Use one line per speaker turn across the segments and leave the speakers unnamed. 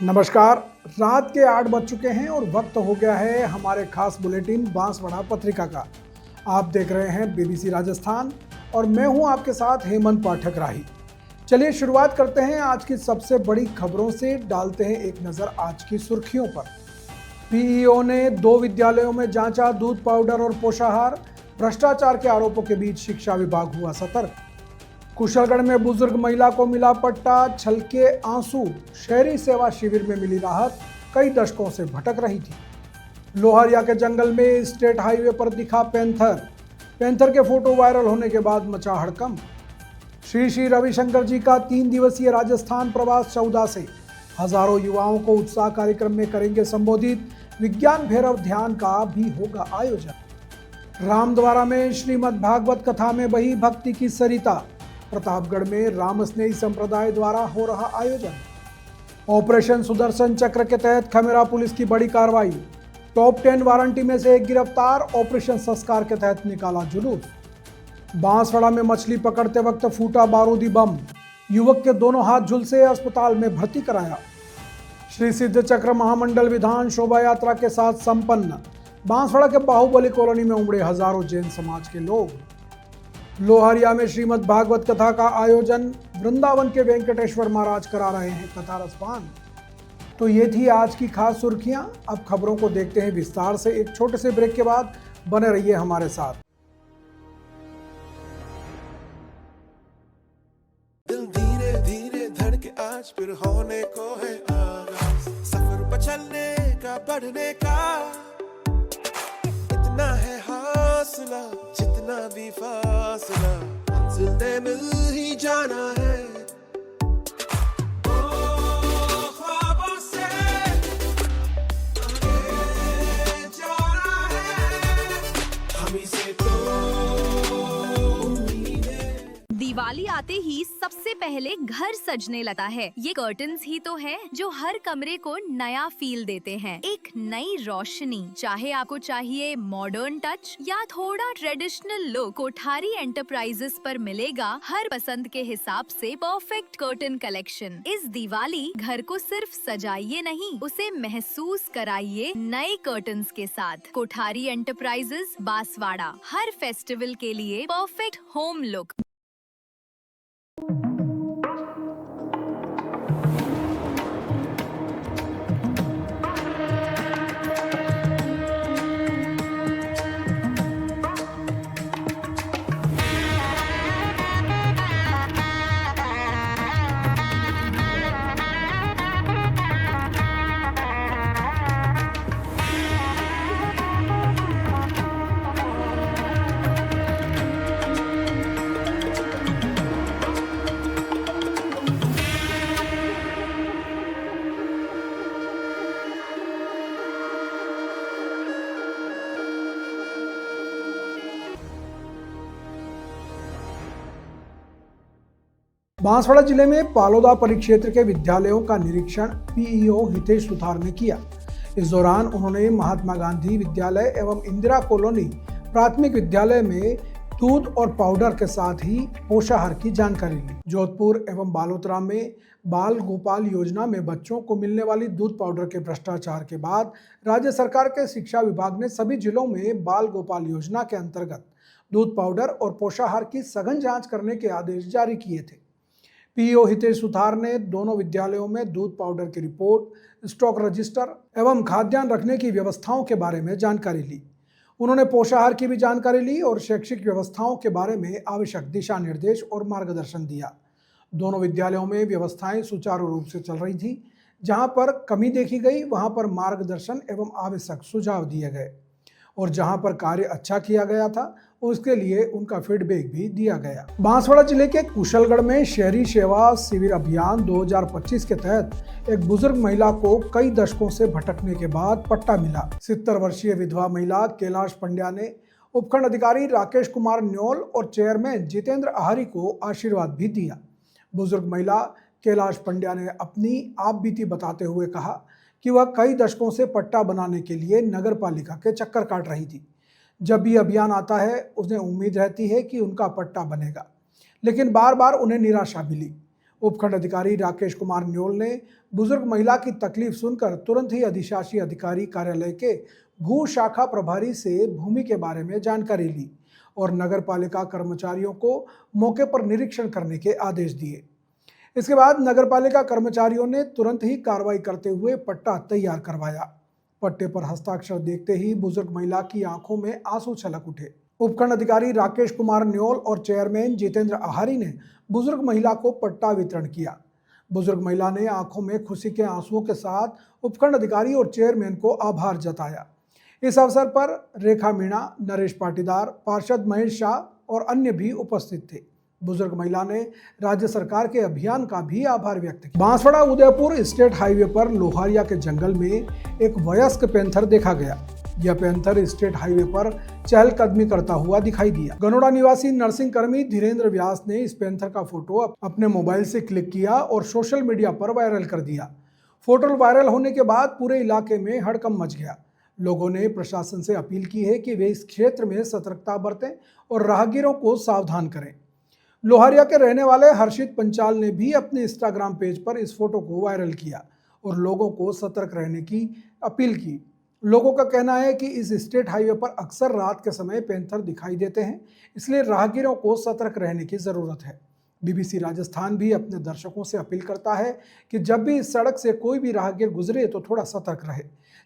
नमस्कार। रात के 8 बज चुके हैं और वक्त हो गया है हमारे खास बुलेटिन बांसवाड़ा पत्रिका का। आप देख रहे हैं बीबीसी राजस्थान और मैं हूं आपके साथ हेमंत पाठक राही। चलिए शुरुआत करते हैं आज की सबसे बड़ी खबरों से। डालते हैं एक नज़र आज की सुर्खियों पर। पीईओ ने 2 विद्यालयों में जांचा दूध पाउडर और पोषाहार। भ्रष्टाचार के आरोपों के बीच शिक्षा विभाग हुआ सतर्क। कुशलगढ़ में बुजुर्ग महिला को मिला पट्टा, छलके आंसू। शहरी सेवा शिविर में मिली राहत, कई दशकों से भटक रही थी। लोहरिया के जंगल में स्टेट हाईवे पर दिखा पैंथर के फोटो वायरल होने के बाद मचा हड़कंप। श्री श्री रविशंकर जी का 3 दिवसीय राजस्थान प्रवास 14 से। हजारों युवाओं को उत्साह कार्यक्रम में करेंगे संबोधित। विज्ञान भैरव ध्यान का भी होगा आयोजन। रामद्वारा में श्रीमद् भागवत कथा में बही भक्ति की सरिता। प्रतापगढ़ में राम स्नेही संप्रदाय द्वारा हो रहा आयोजन। ऑपरेशन सुदर्शन चक्र के तहत खमेरा पुलिस की बड़ी कार्रवाई। टॉप 10 वारंटी में से एक गिरफ्तार। ऑपरेशन संस्कार के तहत निकाला जुलूस। बांसवाड़ा में मछली पकड़ते वक्त फूटा बारूदी बम। युवक के दोनों हाथ झुलसे, अस्पताल में भर्ती कराया। श्री सिद्ध चक्र महामंडल विधान शोभा यात्रा के साथ संपन्न। बांसवाड़ा के बाहुबली कॉलोनी में उमड़े हजारों जैन समाज के लोग। लोहरिया में श्रीमद् भागवत कथा का आयोजन। वृंदावन के वेंकटेश्वर महाराज करा रहे हैं कथा रसपान। तो ये थी आज की खास सुर्खियां। अब खबरों को देखते हैं विस्तार से। एक छोटे से ब्रेक के बाद बने रहिए हमारे साथ।
दिल धीरे धीरे धड़के आज फिर होने को है आगाज। सफर पर चलने का, बढ़ने का इतना है हौसला, जितना भी फासला मंजिल ने मिल ही जाना है। ओ ख्वाबों से आगे जाना है, हम ही से तो
दिवाली आते ही सबसे पहले घर सजने लगता है। ये कर्टन्स ही तो है जो हर कमरे को नया फील देते हैं, एक नई रोशनी। चाहे आपको चाहिए मॉडर्न टच या थोड़ा ट्रेडिशनल लुक, कोठारी एंटरप्राइजेस पर मिलेगा हर पसंद के हिसाब से परफेक्ट कर्टन कलेक्शन। इस दिवाली घर को सिर्फ सजाइए नहीं, उसे महसूस कराइए नए कर्टन्स के साथ। कोठारी एंटरप्राइजेस बांसवाड़ा, हर फेस्टिवल के लिए परफेक्ट होम लुक।
बांसवाड़ा जिले में पालोदा परिक्षेत्र के विद्यालयों का निरीक्षण पीईओ हितेश सुथार ने किया। इस दौरान उन्होंने महात्मा गांधी विद्यालय एवं इंदिरा कॉलोनी प्राथमिक विद्यालय में दूध और पाउडर के साथ ही पोषाहार की जानकारी ली। जोधपुर एवं बालोतरा में बाल गोपाल योजना में बच्चों को मिलने वाली दूध पाउडर के भ्रष्टाचार के बाद राज्य सरकार के शिक्षा विभाग ने सभी जिलों में बाल गोपाल योजना के अंतर्गत दूध पाउडर और पोषाहार की सघन जांच करने के आदेश जारी किए थे। पीईओ हितेश सुथार ने दोनों विद्यालयों में दूध पाउडर की रिपोर्ट, स्टॉक रजिस्टर एवं खाद्यान्न रखने की व्यवस्थाओं के बारे में जानकारी ली। उन्होंने पोषाहार की भी जानकारी ली और शैक्षिक व्यवस्थाओं के बारे में आवश्यक दिशा निर्देश और मार्गदर्शन दिया। दोनों विद्यालयों में व्यवस्थाएं सुचारू रूप से चल रही थी। जहां पर कमी देखी गई वहां पर मार्गदर्शन एवं आवश्यक सुझाव दिए गए और जहां पर कार्य अच्छा किया गया था उसके लिए उनका फीडबैक भी दिया गया। बांसवाड़ा जिले के कुशलगढ़ में शहरी सेवा शिविर अभियान 2025 के तहत एक बुजुर्ग महिला को कई दशकों से भटकने के बाद पट्टा मिला। 70 वर्षीय विधवा महिला कैलाश पंड्या ने उपखंड अधिकारी राकेश कुमार न्योल और चेयरमैन जितेंद्र आहारी को आशीर्वाद भी दिया। बुजुर्ग महिला कैलाश पंड्या ने अपनी आप बीती बताते हुए कहा कि वह कई दशकों से पट्टा बनाने के लिए नगर पालिका के चक्कर काट रही थी। जब भी अभियान आता है उन्हें उम्मीद रहती है कि उनका पट्टा बनेगा, लेकिन बार बार उन्हें निराशा मिली। उपखंड अधिकारी राकेश कुमार न्योल ने बुजुर्ग महिला की तकलीफ सुनकर तुरंत ही अधिशासी अधिकारी कार्यालय के भू शाखा प्रभारी से भूमि के बारे में जानकारी ली और नगर पालिका कर्मचारियों को मौके पर निरीक्षण करने के आदेश दिए। इसके बाद नगर पालिका कर्मचारियों ने तुरंत ही कार्रवाई करते हुए पट्टा तैयार करवाया। पट्टे पर हस्ताक्षर देखते ही बुजुर्ग महिला की आंखों में आंसू छलक उठे। उपखंड अधिकारी राकेश कुमार न्योल और चेयरमैन जितेंद्र आहारी ने बुजुर्ग महिला को पट्टा वितरण किया। बुजुर्ग महिला ने आंखों में खुशी के आंसुओं के साथ उपखंड अधिकारी और चेयरमैन को आभार जताया। इस अवसर पर रेखा मीणा, नरेश पाटीदार, पार्षद महेश शाह और अन्य भी उपस्थित थे। बुजुर्ग महिला ने राज्य सरकार के अभियान का भी आभार व्यक्त किया। बांसवाड़ा उदयपुर स्टेट हाईवे पर लोहारिया के जंगल में एक वयस्क पैंथर देखा गया। यह पैंथर स्टेट हाईवे पर चहलकदमी करता हुआ दिखाई दिया। गनोड़ा निवासी नर्सिंग कर्मी धीरेन्द्र व्यास ने इस पैंथर का फोटो अपने मोबाइल से क्लिक किया और सोशल मीडिया पर वायरल कर दिया। फोटो वायरल होने के बाद पूरे इलाके में हड़कंप मच गया। लोगों ने प्रशासन से अपील की है कि वे इस क्षेत्र में सतर्कता बरतें और राहगीरों को सावधान करें। लोहारिया के रहने वाले हर्षित पंचाल ने भी अपने इंस्टाग्राम पेज पर इस फोटो को वायरल किया और लोगों को सतर्क रहने की अपील की। लोगों का कहना है कि इस स्टेट हाईवे पर अक्सर रात के समय पैंथर दिखाई देते हैं, इसलिए राहगीरों को सतर्क रहने की ज़रूरत है। बीबीसी राजस्थान भी अपने दर्शकों से अपील करता है कि जब भी इस सड़क से कोई भी राहगीर गुजरे तो थोड़ा सतर्क रहे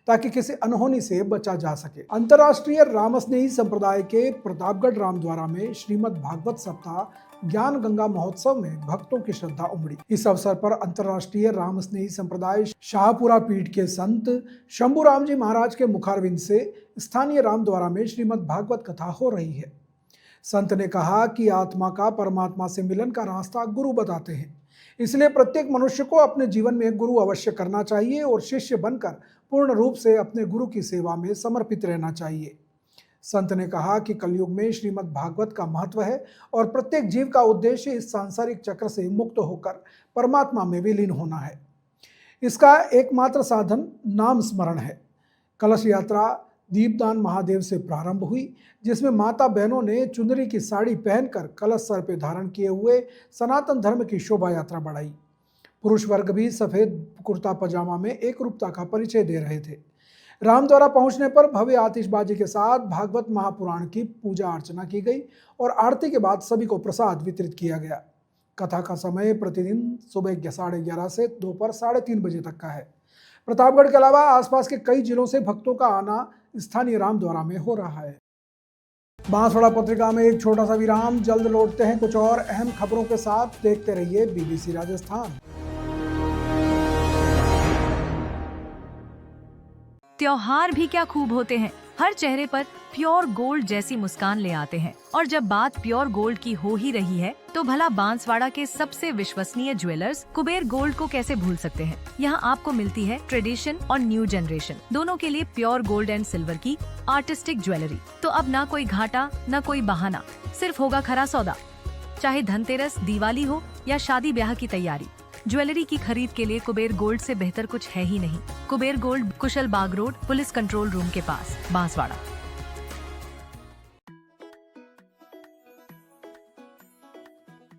ताकि किसी अनहोनी से बचा जा सके। अंतर्राष्ट्रीय रामस्नेही संप्रदाय के प्रतापगढ़ रामद्वारा में श्रीमद् भागवत सप्ताह ज्ञान गंगा महोत्सव में भक्तों की श्रद्धा उमड़ी। इस अवसर पर अंतर्राष्ट्रीय रामस्नेही संप्रदाय शाहपुरा पीठ के संत शंभुराम जी महाराज के मुखारविंद से स्थानीय रामद्वारा में श्रीमद् भागवत कथा हो रही है। संत ने कहा कि आत्मा का परमात्मा से मिलन का रास्ता गुरु बताते हैं, इसलिए प्रत्येक मनुष्य को अपने जीवन में गुरु अवश्य करना चाहिए और शिष्य बनकर पूर्ण रूप से अपने गुरु की सेवा में समर्पित रहना चाहिए। संत ने कहा कि कलयुग में श्रीमद् भागवत का महत्व है और प्रत्येक जीव का उद्देश्य इस सांसारिक चक्र से मुक्त होकर परमात्मा में विलीन होना है। इसका एकमात्र साधन नाम स्मरण है। कलश यात्रा दीपदान महादेव से प्रारंभ हुई, जिसमें माता बहनों ने चुनरी की साड़ी पहनकर कलश सर पे धारण किए हुए सनातन धर्म की शोभा यात्रा बढ़ाई। पुरुष वर्ग भी सफेद कुर्ता पजामा में एक रूपता का परिचय दे रहे थे। रामद्वारा पहुंचने पर भव्य आतिशबाजी के साथ भागवत महापुराण की पूजा अर्चना की गई और आरती के बाद सभी को प्रसाद वितरित किया गया। कथा का समय प्रतिदिन सुबह 11:30 से दोपहर 3:30 बजे तक का है। प्रतापगढ़ के अलावा आसपास के कई जिलों से भक्तों का आना स्थानीय रामद्वारा में हो रहा है। बांसवाड़ा पत्रिका में एक छोटा सा विराम, जल्द लौटते हैं कुछ और अहम खबरों के साथ। देखते रहिए बीबीसी राजस्थान।
त्योहार भी क्या खूब होते हैं, हर चेहरे पर प्योर गोल्ड जैसी मुस्कान ले आते हैं। और जब बात प्योर गोल्ड की हो ही रही है तो भला बांसवाड़ा के सबसे विश्वसनीय ज्वेलर्स कुबेर गोल्ड को कैसे भूल सकते हैं। यहाँ आपको मिलती है ट्रेडिशन और न्यू जनरेशन दोनों के लिए प्योर गोल्ड एंड सिल्वर की आर्टिस्टिक ज्वेलरी। तो अब ना कोई घाटा न कोई बहाना, सिर्फ होगा खरा सौदा। चाहे धनतेरस, दिवाली हो या शादी ब्याह की तैयारी, ज्वेलरी की खरीद के लिए कुबेर गोल्ड से बेहतर कुछ है ही नहीं। कुबेर गोल्ड, कुशल बाग रोड, पुलिस कंट्रोल रूम के पास, बांसवाड़ा।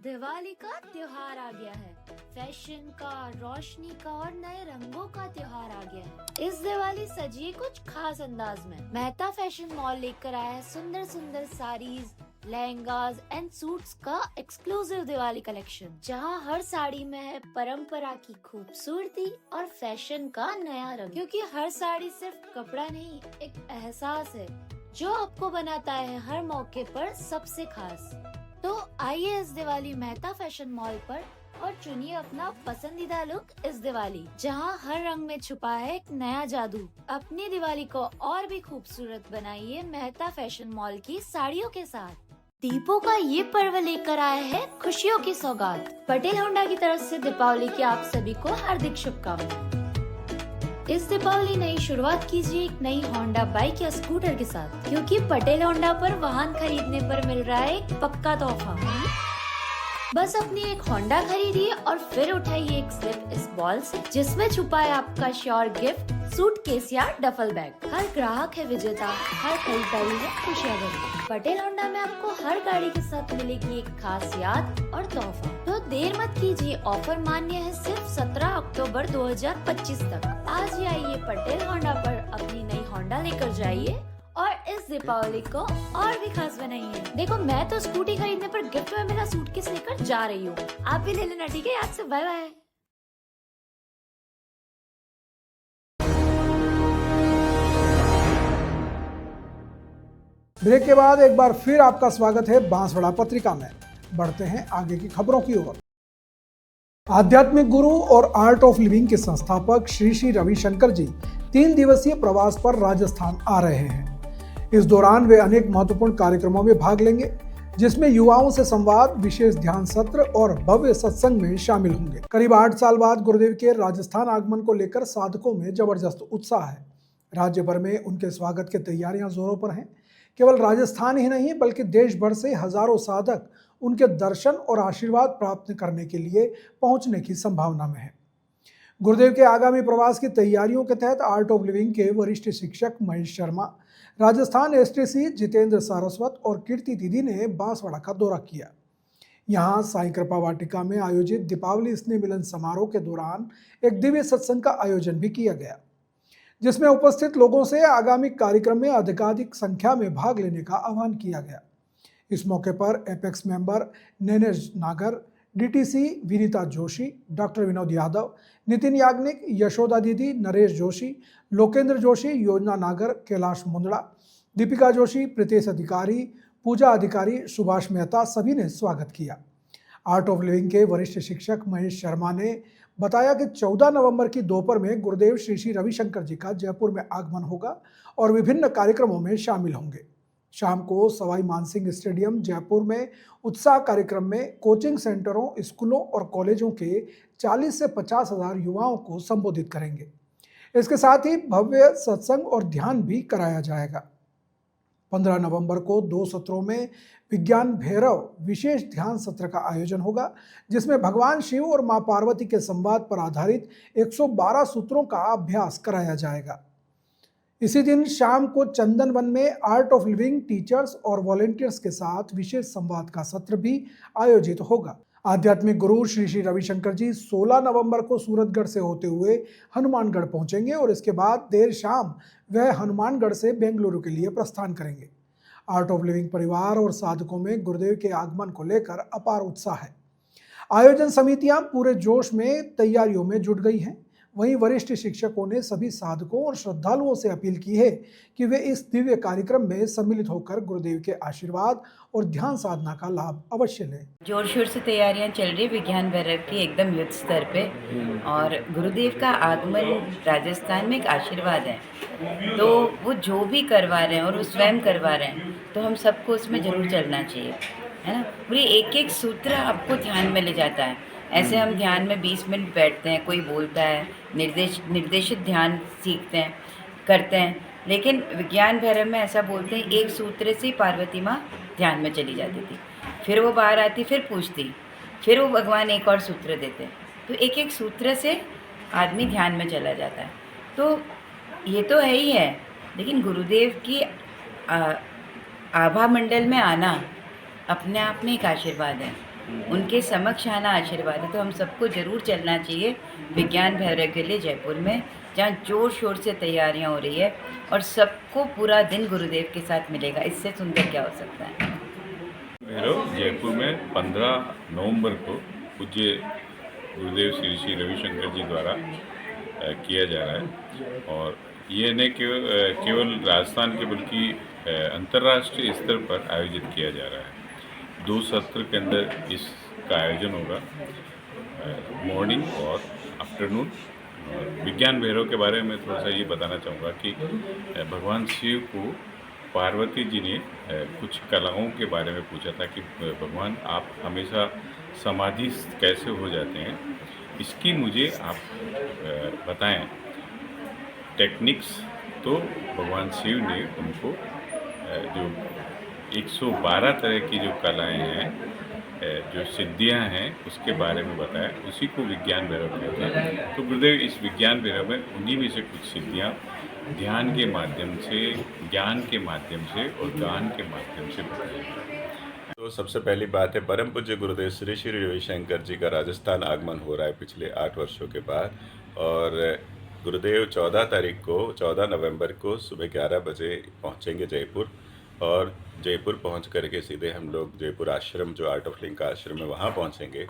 दिवाली का त्योहार आ गया है। फैशन का, रोशनी का और नए रंगों का त्योहार आ गया है। इस दिवाली सजिए कुछ खास अंदाज में। मेहता फैशन मॉल लेकर आया है सुंदर सुंदर साड़ीज, लहंगास एंड सूट्स का एक्सक्लूसिव दिवाली कलेक्शन, जहां हर साड़ी में है परंपरा की खूबसूरती और फैशन का नया रंग। क्योंकि हर साड़ी सिर्फ कपड़ा नहीं, एक एहसास है जो आपको बनाता है हर मौके पर सबसे खास। तो आइए इस दिवाली मेहता फैशन मॉल पर और चुनिए अपना पसंदीदा लुक इस दिवाली, जहां हर रंग में छुपा है एक नया जादू। अपनी दिवाली को और भी खूबसूरत बनाइए मेहता फैशन मॉल की साड़ियों के साथ। दीपों का ये पर्व लेकर आया है खुशियों की सौगात। पटेल होंडा की तरफ से दीपावली की आप सभी को हार्दिक शुभकामनाएं। इस दीपावली नई शुरुआत कीजिए एक नई होंडा बाइक या स्कूटर के साथ, क्योंकि पटेल होंडा पर वाहन खरीदने पर मिल रहा है एक पक्का तोहफा। बस अपनी एक होंडा खरीदिए और फिर उठाइए एक स्लिप इस बॉल से, जिसमें छुपा है आपका श्योर गिफ्ट सूटकेस या डफल बैग। हर ग्राहक है विजेता, हर खरीदारी है खुशियाँ भरी। पटेल होंडा में आपको हर गाड़ी के साथ मिलेगी एक खास याद और तोहफा। तो देर मत कीजिए, ऑफर मान्य है सिर्फ 17 अक्टूबर 2025 तक। आज ही आइए पटेल होंडा पर अपनी नई होंडा लेकर जाइए और इस दीपावली को और भी खास बनाइए। देखो, मैं तो स्कूटी खरीदने पर गिफ्ट में मिला सूटकेस लेकर जा रही हूँ, आप भी ले लेना, ठीक है? आज से बाय बाय।
ब्रेक के बाद एक बार फिर आपका स्वागत है बांसवाड़ा पत्रिका में। बढ़ते हैं आगे की खबरों की ओर। आध्यात्मिक गुरु और आर्ट ऑफ लिविंग के संस्थापक श्री श्री रविशंकर जी 3 दिवसीय प्रवास पर राजस्थान आ रहे हैं। इस दौरान वे अनेक महत्वपूर्ण कार्यक्रमों में भाग लेंगे, जिसमें युवाओं से संवाद, विशेष ध्यान सत्र और भव्य सत्संग में शामिल होंगे। करीब 8 साल बाद गुरुदेव के राजस्थान आगमन को लेकर साधकों में जबरदस्त उत्साह है। राज्य भर में उनके स्वागत की तैयारियां जोरों पर हैं। केवल राजस्थान ही नहीं बल्कि देश भर से हजारों साधक उनके दर्शन और आशीर्वाद प्राप्त करने के लिए पहुंचने की संभावना में है। गुरुदेव के आगामी प्रवास की तैयारियों के तहत आर्ट ऑफ लिविंग के वरिष्ठ शिक्षक महेश शर्मा, राजस्थान एसटीसी जितेंद्र सारस्वत और कीर्ति दीदी ने बांसवाड़ा का दौरा किया। यहाँ साईं कृपा वाटिका में आयोजित दीपावली स्नेह मिलन समारोह के दौरान एक दिव्य सत्संग का आयोजन भी किया गया, जिसमें उपस्थित लोगों से आगामी कार्यक्रम में अधिकाधिक संख्या में भाग लेने का आह्वान किया गया। इस मौके पर एपेक्स मेंबर नैनेश नागर, डीटीसी विनीता जोशी, डॉक्टर विनोद यादव, नितिन याग्निक, यशोदा दीदी, नरेश जोशी, लोकेंद्र जोशी, योजना नागर, कैलाश मुंदड़ा, दीपिका जोशी, प्रीतेश अधिकारी, पूजा अधिकारी, सुभाष मेहता सभी ने स्वागत किया। आर्ट ऑफ लिविंग के वरिष्ठ शिक्षक महेश शर्मा ने बताया कि 14 नवंबर की दोपहर में गुरुदेव श्री श्री रविशंकर जी का जयपुर में आगमन होगा और विभिन्न कार्यक्रमों में शामिल होंगे। शाम को सवाई मानसिंह स्टेडियम जयपुर में उत्साह कार्यक्रम में कोचिंग सेंटरों, स्कूलों और कॉलेजों के 40 से 50 हजार युवाओं को संबोधित करेंगे। इसके साथ ही भव्य सत्संग और ध्यान भी कराया जाएगा। 15 नवंबर को 2 सत्रों में विज्ञान भैरव विशेष ध्यान सत्र का आयोजन होगा, जिसमें भगवान शिव और मां पार्वती के संवाद पर आधारित 112 सूत्रों का अभ्यास कराया जाएगा। इसी दिन शाम को चंदन वन में आर्ट ऑफ लिविंग टीचर्स और वॉलेंटियर्स के साथ विशेष संवाद का सत्र भी आयोजित होगा। आध्यात्मिक गुरु श्री श्री रविशंकर जी 16 नवंबर को सूरतगढ़ से होते हुए हनुमानगढ़ पहुंचेंगे और इसके बाद देर शाम वह हनुमानगढ़ से बेंगलुरु के लिए प्रस्थान करेंगे। आर्ट ऑफ लिविंग परिवार और साधकों में गुरुदेव के आगमन को लेकर अपार उत्साह है। आयोजन समितियां पूरे जोश में तैयारियों में जुट गई हैं। वहीं वरिष्ठ शिक्षकों ने सभी साधकों और श्रद्धालुओं से अपील की है कि वे इस दिव्य कार्यक्रम में सम्मिलित होकर गुरुदेव के आशीर्वाद और ध्यान साधना का लाभ अवश्य लें।
जोर शोर से तैयारियां चल रही विज्ञान भैरव की एकदम युद्ध स्तर पे, और गुरुदेव का आगमन राजस्थान में एक आशीर्वाद है। तो वो जो भी करवा रहे हैं और वो स्वयं करवा रहे हैं, तो हम सबको उसमें जरूर चलना चाहिए, है ना। पूरी एक एक सूत्र आपको ध्यान में ले जाता है। ऐसे हम ध्यान में 20 मिनट बैठते हैं, कोई बोलता है, निर्देशित ध्यान सीखते हैं, करते हैं, लेकिन विज्ञान भैरव में ऐसा बोलते हैं, एक सूत्र से पार्वती माँ ध्यान में चली जाती थी, फिर वो बाहर आती, फिर पूछती, फिर वो भगवान एक और सूत्र देते। तो एक एक सूत्र से आदमी ध्यान में चला जाता है। तो ये तो है ही है, लेकिन गुरुदेव की आभा मंडल में आना अपने आप में एक आशीर्वाद है, उनके समक्ष आना आशीर्वाद है। तो हम सबको ज़रूर चलना चाहिए विज्ञान भैरव के लिए जयपुर में, जहाँ जोर शोर से तैयारियां हो रही है और सबको पूरा दिन गुरुदेव के साथ मिलेगा। इससे सुंदर क्या हो सकता है।
भैरव जयपुर में 15 नवंबर को पूज्य गुरुदेव श्री श्री रविशंकर जी द्वारा किया जा रहा है, और ये न केवल राजस्थान के बल्कि अंतर्राष्ट्रीय स्तर पर आयोजित किया जा रहा है। 2 सत्र के अंदर इसका आयोजन होगा, मॉर्निंग और आफ्टरनून। और विज्ञान भैरव के बारे में थोड़ा सा ये बताना चाहूँगा कि भगवान शिव को पार्वती जी ने कुछ कलाओं के बारे में पूछा था कि भगवान आप हमेशा समाधि कैसे हो जाते हैं, इसकी मुझे आप बताएं टेक्निक्स। तो भगवान शिव ने उनको जो 112 तरह की जो कलाएं हैं जो सिद्धियां हैं उसके बारे में बताया, उसी को विज्ञान भैरव कहते हैं। तो गुरुदेव इस विज्ञान भैरव में उन्हीं में से कुछ सिद्धियां ध्यान के माध्यम से, ज्ञान के माध्यम से और गान के माध्यम से बताई।
तो सबसे पहली बात है, परम पूज्य गुरुदेव श्री श्री रविशंकर जी का राजस्थान आगमन हो रहा है पिछले 8 वर्षों के बाद। और गुरुदेव 14 नवंबर को सुबह 11 बजे पहुंचेंगे जयपुर, और जयपुर पहुंच करके सीधे हम लोग जयपुर आश्रम, जो आर्ट ऑफ लिंक का आश्रम है, वहाँ पहुंचेंगे।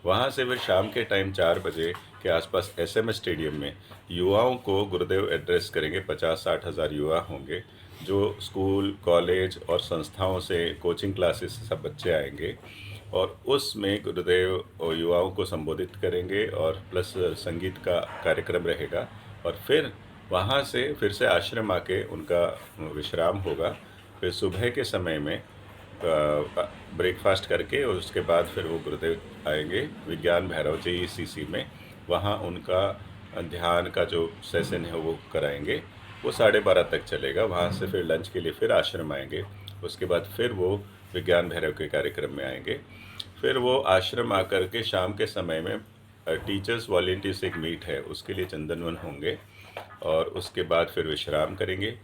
वहाँ से फिर शाम के टाइम 4 बजे के आसपास SMS स्टेडियम में युवाओं को गुरुदेव एड्रेस करेंगे। 50-60 हज़ार युवा होंगे, जो स्कूल, कॉलेज और संस्थाओं से, कोचिंग क्लासेस से सब बच्चे आएंगे, और उसमें गुरुदेव युवाओं को संबोधित करेंगे और प्लस संगीत का कार्यक्रम रहेगा। और फिर वहाँ से फिर से आश्रम आके उनका विश्राम होगा। फिर सुबह के समय में ब्रेकफास्ट करके, और उसके बाद फिर वो गुरुदेव आएंगे विज्ञान भैरव JECC में। वहाँ उनका ध्यान का जो सेशन है वो कराएंगे। वो 12:30 तक चलेगा। वहाँ से फिर लंच के लिए फिर आश्रम आएंगे। उसके बाद फिर वो विज्ञान भैरव के कार्यक्रम में आएंगे। फिर वो आश्रम आकर के शाम के समय में टीचर्स वॉलंटियर्स एक मीट है, उसके लिए चंदनवन होंगे, और उसके बाद फिर विश्राम करेंगे।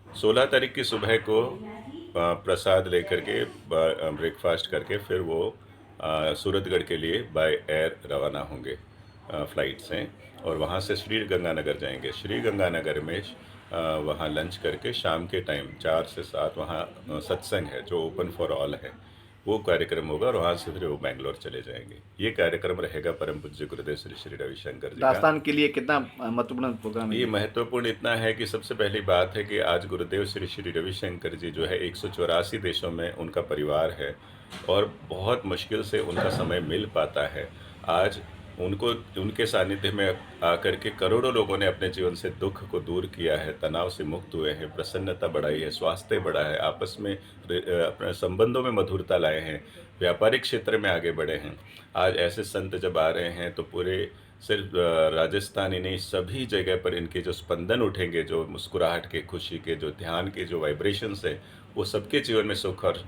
16 तारीख की सुबह को प्रसाद लेकर के ब्रेकफास्ट करके फिर वो सूरतगढ़ के लिए बाय एयर रवाना होंगे फ़्लाइट से, और वहाँ से श्री गंगानगर जाएंगे। श्री गंगानगर में वहाँ लंच करके शाम के टाइम 4 से 7 वहाँ सत्संग है जो ओपन फॉर ऑल है, वो कार्यक्रम होगा, और वहाँ से फिर वो बेंगलोर चले जाएंगे। ये कार्यक्रम रहेगा परम पूज्य गुरुदेव श्री श्री रविशंकर जी का।
राजस्थान के लिए कितना महत्वपूर्ण प्रोग्राम है?
ये महत्वपूर्ण इतना है कि सबसे पहली बात है कि आज गुरुदेव श्री श्री रविशंकर जी जो है 184 देशों में उनका परिवार है, और बहुत मुश्किल से उनका समय मिल पाता है। आज उनके सानिध्य में आकर के करोड़ों लोगों ने अपने जीवन से दुख को दूर किया है, तनाव से मुक्त हुए हैं, प्रसन्नता बढ़ाई है, स्वास्थ्य बढ़ा है, आपस में अपने संबंधों में मधुरता लाए हैं, व्यापारिक क्षेत्र में आगे बढ़े हैं। आज ऐसे संत जब आ रहे हैं तो पूरे सिर्फ राजस्थान ही नहीं, सभी जगह पर इनके जो स्पंदन उठेंगे, जो मुस्कुराहट के, खुशी के, जो ध्यान के जो वाइब्रेशंस है, वो सबके जीवन में सुख और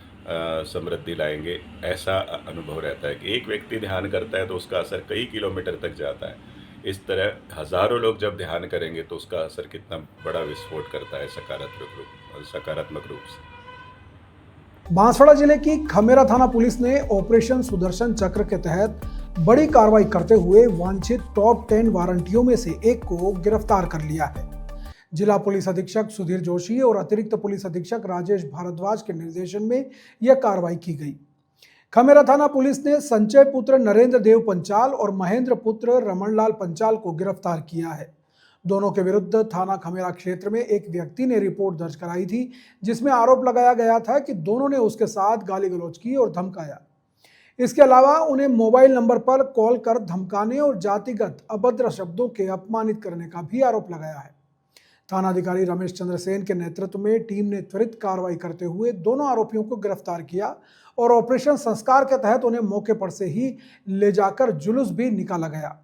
समृद्धि लाएंगे। ऐसा अनुभव रहता है कि एक व्यक्ति ध्यान करता है तो उसका असर कई किलोमीटर तक जाता है। इस तरह हज़ारों लोग जब ध्यान करेंगे तो उसका असर कितना बड़ा विस्फोट करता है सकारात्मक रूप से।
बांसवाड़ा जिले की खमेरा थाना पुलिस ने ऑपरेशन सुदर्शन चक्र के तहत बड़ी कार्रवाई करते हुए वांछित टॉप 10 वारंटियों में से एक को गिरफ्तार कर लिया है। जिला पुलिस अधीक्षक सुधीर जोशी और अतिरिक्त पुलिस अधीक्षक राजेश भारद्वाज के निर्देशन में यह कार्रवाई की गई। खमेरा थाना पुलिस ने संजय पुत्र नरेंद्र देव पंचाल और महेंद्र पुत्र रमनलाल पंचाल को गिरफ्तार किया है। दोनों के विरुद्ध थाना खमेरा क्षेत्र में एक व्यक्ति ने रिपोर्ट दर्ज कराई थी, जिसमें आरोप लगाया गया था कि दोनों ने उसके साथ गाली गलौज की और धमकाया। इसके अलावा उन्हें मोबाइल नंबर पर कॉल कर धमकाने और जातिगत अभद्र शब्दों के अपमानित करने का भी आरोप लगाया है। थानाधिकारी रमेश चंद्र सेन के नेतृत्व में टीम ने त्वरित कार्रवाई करते हुए दोनों आरोपियों को गिरफ्तार किया और ऑपरेशन संस्कार के तहत उन्हें मौके पर से ही ले जाकर जुलूस भी निकाला गया,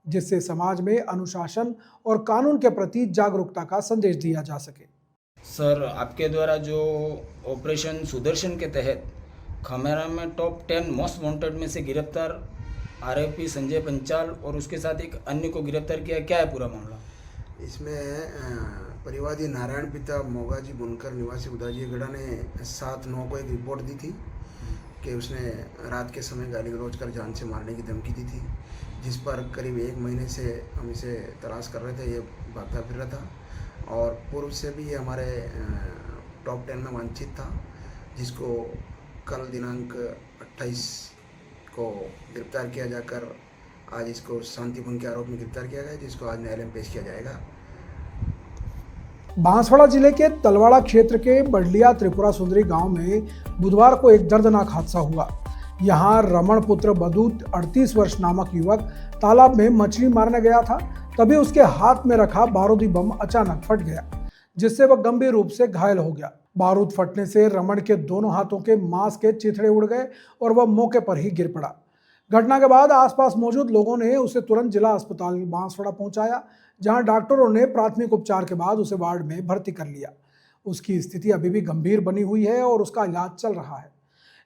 जिससे समाज में अनुशासन और कानून के प्रति जागरूकता का संदेश दिया जा सके।
सर, आपके द्वारा जो ऑपरेशन सुदर्शन के तहत खमेरा में टॉप 10 मोस्ट वांटेड में से गिरफ्तार आरोपी संजय पंचाल और उसके साथ एक अन्य को गिरफ्तार किया, क्या है पूरा मामला?
इसमें परिवादी नारायण पिता मोगाजी बुनकर निवासी उदाजीगढ़ा ने 7/9 को एक रिपोर्ट दी थी कि उसने रात के समय गाली गलौज कर जान से मारने की धमकी दी थी, जिस पर करीब 1 महीने से हम इसे तलाश कर रहे थे। ये भागता फिर रहा था और पूर्व से भी ये हमारे टॉप 10 में वांछित था, जिसको कल दिनांक 28 को गिरफ्तार किया जाकर आज इसको शांति भंग के आरोप में गिरफ्तार किया गया, जिसको आज न्यायालय में पेश किया जाएगा।
बांसवाड़ा जिले के तलवाड़ा क्षेत्र के बडलिया त्रिपुरा सुंदरी गांव में बुधवार को एक दर्दनाक हादसा हुआ। यहां रमण पुत्र बदूत 38 वर्ष नामक युवक तालाब में मछली मारने गया था, तभी उसके हाथ में रखा बारूदी बम अचानक फट गया, जिससे वह गंभीर रूप से घायल हो गया। बारूद फटने से रमण के दोनों हाथों के मांस के चिथड़े उड़ गए और वह मौके पर ही गिर पड़ा। घटना के बाद आसपास मौजूद लोगों ने उसे तुरंत जिला अस्पताल बांसवाड़ा पहुंचाया, जहां डॉक्टरों ने प्राथमिक उपचार के बाद उसे वार्ड में भर्ती कर लिया। उसकी स्थिति अभी भी गंभीर बनी हुई है और उसका इलाज चल रहा है।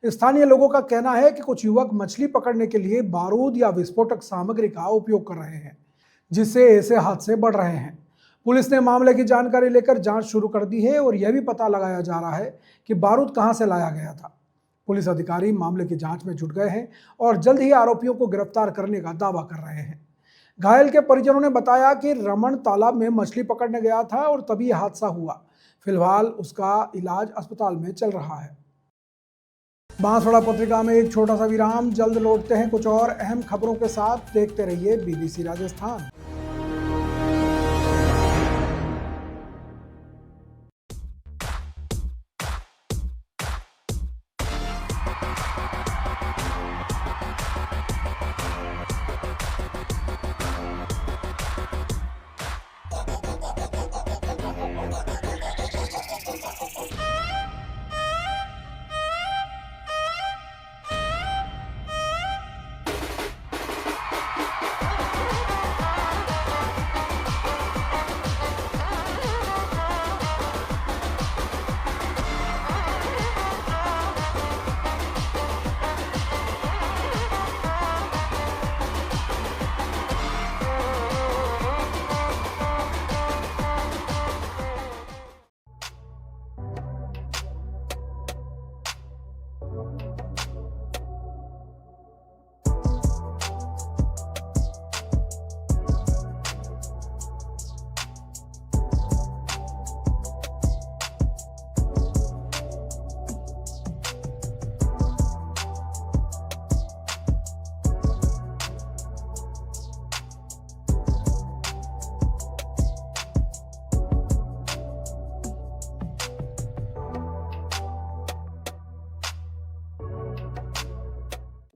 स्थानीय लोगों का कहना है कि कुछ युवक मछली पकड़ने के लिए बारूद या विस्फोटक सामग्री का उपयोग कर रहे हैं, जिससे ऐसे हादसे बढ़ रहे हैं। पुलिस ने मामले की जानकारी लेकर जांच शुरू कर दी है और यह भी पता लगाया जा रहा है कि बारूद कहां से लाया गया था। पुलिस अधिकारी मामले की जांच में जुट गए हैं और जल्द ही आरोपियों को गिरफ्तार करने का दावा कर रहे हैं। घायल के परिजनों ने बताया कि रमन तालाब में मछली पकड़ने गया था और तभी यह हादसा हुआ। फिलहाल उसका इलाज अस्पताल में चल रहा है। बांसवाड़ा पत्रिका में एक छोटा सा विराम, जल्द लौटते हैं कुछ और अहम खबरों के साथ। देखते रहिए BBC राजस्थान।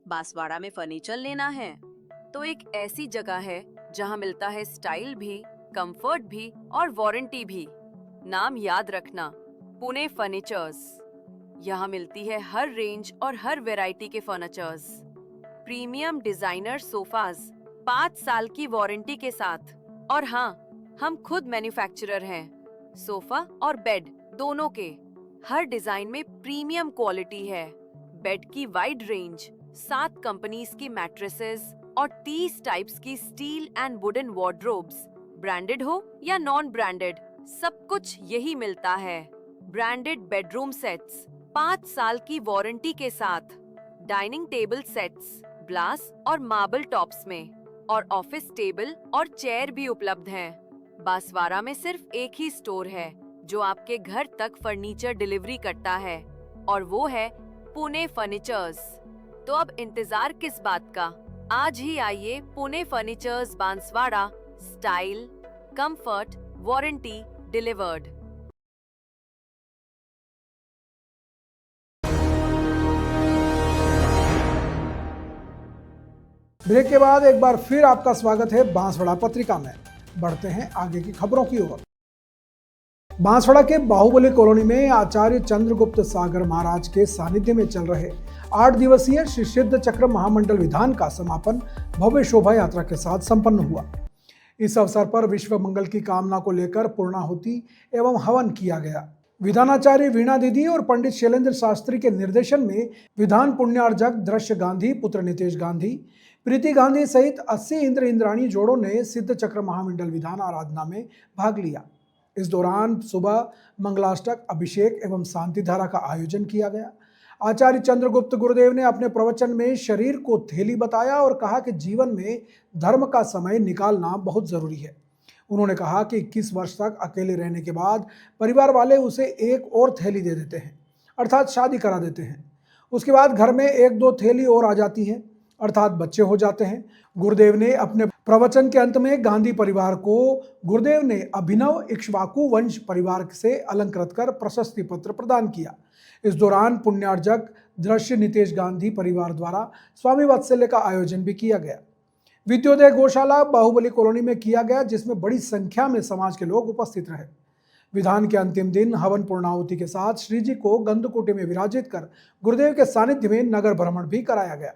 बांसवाड़ा में फर्नीचर लेना है तो एक ऐसी जगह है जहां मिलता है स्टाइल भी, कंफर्ट भी और वारंटी भी। नाम याद रखना, पुणे फर्नीचर्स। यहाँ मिलती है हर रेंज और हर वैरायटी के फर्नीचर्स। प्रीमियम डिजाइनर सोफाज 5 साल की वारंटी के साथ। और हाँ, हम खुद मैन्युफैक्चरर हैं, सोफा और बेड दोनों के। हर डिजाइन में प्रीमियम क्वालिटी है। बेड की वाइड रेंज, 7 कंपनीज की मैट्रेसेस और 30 टाइप्स की steel and wooden wardrobes. Branded हो या नॉन ब्रांडेड, सब कुछ यही मिलता है। ब्रांडेड बेडरूम सेट्स 5 साल की वारंटी के साथ। डाइनिंग टेबल सेट्स ग्लास और मार्बल टॉप्स में। और ऑफिस टेबल और चेयर भी उपलब्ध हैं। बांसवाड़ा में सिर्फ एक ही स्टोर है जो आपके घर तक फर्नीचर डिलीवरी करता है, और वो है पुणे फर्नीचर्स। तो अब इंतजार किस बात का? आज ही आइए Pune furnitures Banswara. Style, comfort, warranty delivered.
Break के बाद एक बार फिर आपका स्वागत है बांसवाड़ा पत्रिका में। बढ़ते हैं आगे की खबरों की ओर। बांसवाड़ा के बाहुबली कॉलोनी में आचार्य चंद्रगुप्त सागर महाराज के सानिध्य में चल रहे 8 दिवसीय श्री सिद्ध चक्र महामंडल विधान का समापन भव्य शोभा यात्रा के साथ संपन्न हुआ। इस अवसर पर विश्व मंगल की कामना को लेकर पूर्णाहुति एवं हवन किया गया। विधानाचार्य वीणा दीदी और पंडित शैलेंद्र शास्त्री के निर्देशन में विधान पुण्यार्जक दृश्य गांधी पुत्र नितेश गांधी, प्रीति गांधी सहित 80 इंद्र इंद्राणी जोड़ों ने सिद्ध चक्र महामंडल विधान आराधना में भाग लिया। इस दौरान सुबह मंगलाष्टक, अभिषेक एवं शांति धारा का आयोजन किया गया। आचार्य चंद्रगुप्त गुरुदेव ने अपने प्रवचन में शरीर को थैली बताया और कहा कि जीवन में धर्म का समय निकालना बहुत जरूरी है। उन्होंने कहा कि 21 वर्ष तक अकेले रहने के बाद परिवार वाले उसे एक और थैली दे देते हैं, अर्थात शादी करा देते हैं। उसके बाद घर में 1-2 थैली और आ जाती है, अर्थात बच्चे हो जाते हैं। गुरुदेव ने अपने प्रवचन के अंत में गांधी परिवार को गुरुदेव ने अभिनव इक्ष्वाकु वंश परिवार से अलंकृत कर प्रशस्ति पत्र प्रदान किया। इस दौरान पुण्यार्जक दृश्य नितेश गांधी परिवार द्वारा स्वामी वात्सल्य का आयोजन भी किया गया। विद्योदय गौशाला बाहुबली कॉलोनी में किया गया, जिसमें बड़ी संख्या में समाज के लोग उपस्थित रहे। विधान के अंतिम दिन हवन पूर्णाहुति के साथ श्री जी को गंधकुटी में विराजित कर गुरुदेव के सानिध्य में नगर भ्रमण भी कराया गया।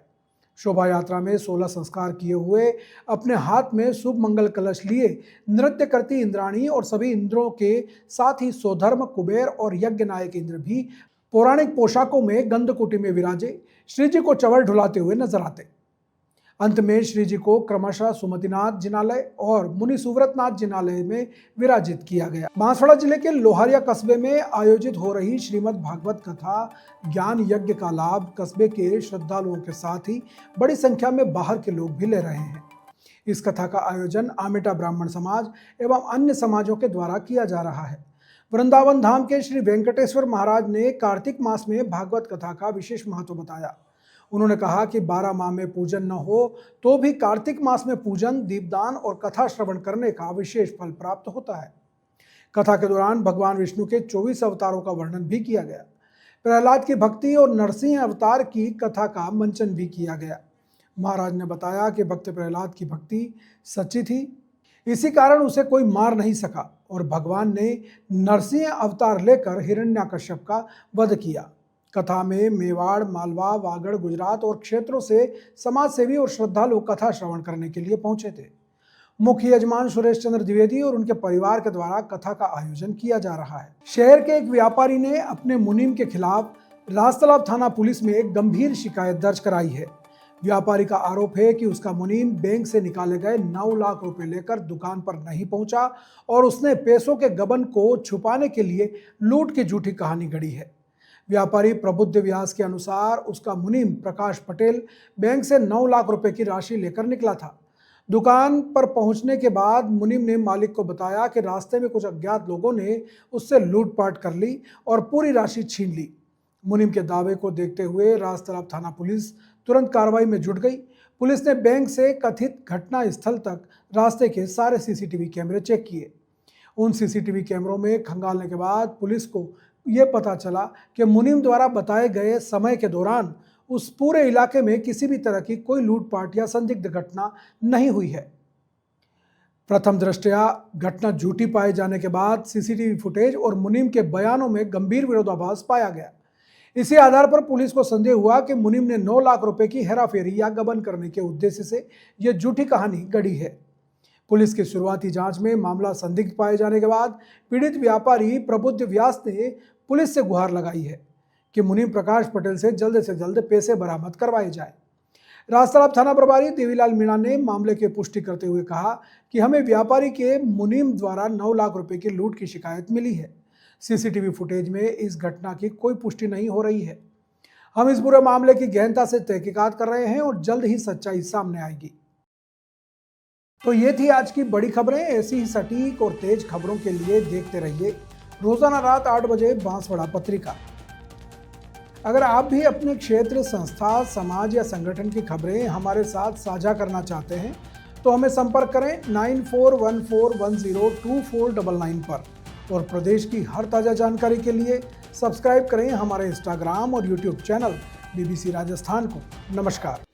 शोभा यात्रा में 16 संस्कार किए हुए, अपने हाथ में शुभ मंगल कलश लिए नृत्य करती इंद्राणी और सभी इंद्रों के साथ ही स्वधर्म कुबेर और यज्ञ नायक इंद्र भी पौराणिक पोशाकों में गंधकुटी में विराजे श्री जी को चवर ढुलाते हुए नजर आते। अंत में श्री जी को क्रमशः सुमतिनाथ जिनालय और मुनि सुव्रतनाथ जिनालय में विराजित किया गया। बांसवाड़ा जिले के लोहारिया कस्बे में आयोजित हो रही श्रीमद् भागवत कथा ज्ञान यज्ञ का लाभ कस्बे के श्रद्धालुओं के साथ ही बड़ी संख्या में बाहर के लोग भी ले रहे हैं। इस कथा का आयोजन आमेटा ब्राह्मण समाज एवं अन्य समाजों के द्वारा किया जा रहा है। वृंदावन धाम के श्री वेंकटेश्वर महाराज ने कार्तिक मास में भागवत कथा का विशेष महत्व बताया। उन्होंने कहा कि 12 माह में पूजन न हो तो भी कार्तिक मास में पूजन, दीपदान और कथा श्रवण करने का विशेष फल प्राप्त होता है। कथा के दौरान भगवान विष्णु के 24 अवतारों का वर्णन भी किया गया। प्रहलाद की भक्ति और नरसिंह अवतार की कथा का मंचन भी किया गया। महाराज ने बताया कि भक्त प्रहलाद की भक्ति सच्ची थी, इसी कारण उसे कोई मार नहीं सका और भगवान ने नरसिंह अवतार लेकर हिरण्याकश्यप का वध किया। कथा में मेवाड़, मालवा, वागड़, गुजरात और क्षेत्रों से समाजसेवी और श्रद्धालु कथा श्रवण करने के लिए पहुंचे थे। मुख्य यजमान सुरेश चंद्र द्विवेदी और उनके परिवार के द्वारा कथा का आयोजन किया जा रहा है। शहर के एक व्यापारी ने अपने मुनीम के खिलाफ राजतालाब थाना पुलिस में एक गंभीर शिकायत दर्ज कराई है। व्यापारी का आरोप है कि उसका मुनीम बैंक से निकाले गए 9 लाख रुपए लेकर दुकान पर नहीं पहुंचा और उसने पैसों के गबन को छुपाने के लिए लूट की झूठी कहानी गढ़ी है। व्यापारी प्रबुद्ध व्यास के अनुसार उसका मुनीम प्रकाश पटेल बैंक से 9 लाख रुपए की राशि लेकर निकला था। दुकान पर पहुंचने के बाद मुनीम ने मालिक को बताया कि रास्ते में कुछ अज्ञात लोगों ने उससे लूटपाट कर ली और पूरी राशि छीन ली। मुनीम के दावे को देखते हुए राजतालाब थाना पुलिस तुरंत कार्रवाई में जुट गई। पुलिस ने बैंक से कथित घटना स्थल तक रास्ते के सारे सीसीटीवी कैमरे चेक किए। उन सीसीटीवी कैमरों में खंगालने के बाद पुलिस को यह पता चला कि मुनीम द्वारा बताए गए समय के दौरान उस पूरे इलाके में किसी भी तरह की कोई लूटपाट या संदिग्ध घटना नहीं हुई है। प्रथम दृष्टया घटना झूठी पाए जाने के बाद सीसीटीवी फुटेज और मुनीम के बयानों में गंभीर विरोधाभास पाया गया। इसी आधार पर पुलिस को संदेह हुआ कि मुनीम ने 9 लाख रुपए की हेराफेरी या गबन करने के उद्देश्य से यह झूठी कहानी गढ़ी है। पुलिस की शुरुआती जांच में मामला संदिग्ध पाए जाने के बाद पीड़ित व्यापारी प्रबुद्ध व्यास ने पुलिस से गुहार लगाई है कि मुनीम प्रकाश पटेल से जल्द पैसे बरामद करवाए जाए। राजतालाब थाना प्रभारी देवीलाल मीणा ने मामले की पुष्टि करते हुए कहा कि हमें व्यापारी के मुनीम द्वारा 9 लाख रुपए की लूट की शिकायत मिली है। सीसीटीवी फुटेज में इस घटना की कोई पुष्टि नहीं हो रही है। हम इस पूरे मामले की गहनता से तहकीकात कर रहे हैं और जल्द ही सच्चाई सामने आएगी। तो ये थी आज की बड़ी खबरें। ऐसी ही सटीक और तेज खबरों के लिए देखते रहिए रोजाना रात 8 बजे बांसवाड़ा पत्रिका। अगर आप भी अपने क्षेत्र, संस्था, समाज या संगठन की खबरें हमारे साथ साझा करना चाहते हैं तो हमें संपर्क करें 9414102499 पर और प्रदेश की हर ताज़ा जानकारी के लिए सब्सक्राइब करें हमारे इंस्टाग्राम और यूट्यूब चैनल BBC राजस्थान को। नमस्कार।